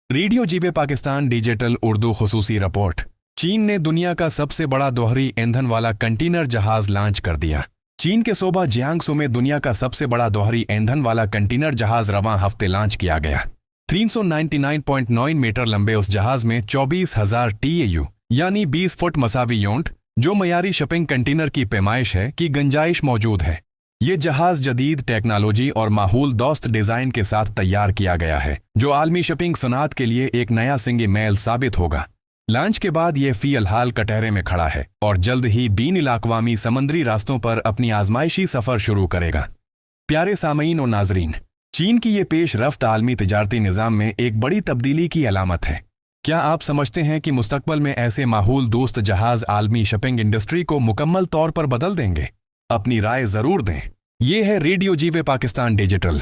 Radio जीबे Pakistan digital Urdu खुसूसी report. चीन ने दुनिया का सबसे बड़ा दोहरी ईंधन वाला कंटेनर जहाज लॉन्च कर दिया। चीन के सूबा जियांगसू में दुनिया का सबसे बड़ा दोहरी ईंधन वाला कंटेनर जहाज रवां हफ्ते लॉन्च किया गया। 399.9 मीटर लंबे उस जहाज में 24,000 TEU यानी 20 फुट मसावी यूनिट, जो मयारी शिपिंग कंटेनर की पैमाइश है, की गुंजाइश मौजूद है। ये जहाज जदीद टेक्नोलॉजी और माहौल दोस्त डिजाइन के साथ तैयार किया गया है, जो आलमी शिपिंग सनात के लिए एक नया सिंग मेल साबित होगा। लॉन्च के बाद ये फिलहाल कटहरे में खड़ा है और जल्द ही बीन इलाकवामी समंदरी रास्तों पर अपनी आजमाइशी सफर शुरू करेगा। प्यारे सामईन और नाजरीन, चीन की ये पेश रफ्त आलमी तिजारती निज़ाम में एक बड़ी तब्दीली की अलामत है। क्या आप समझते हैं कि मुस्तकबल में ऐसे माहौल दोस्त जहाज आलमी शिपिंग इंडस्ट्री को मुकम्मल तौर पर बदल देंगे? अपनी राय जरूर दें। ये है रेडियो जीबे पाकिस्तान डिजिटल।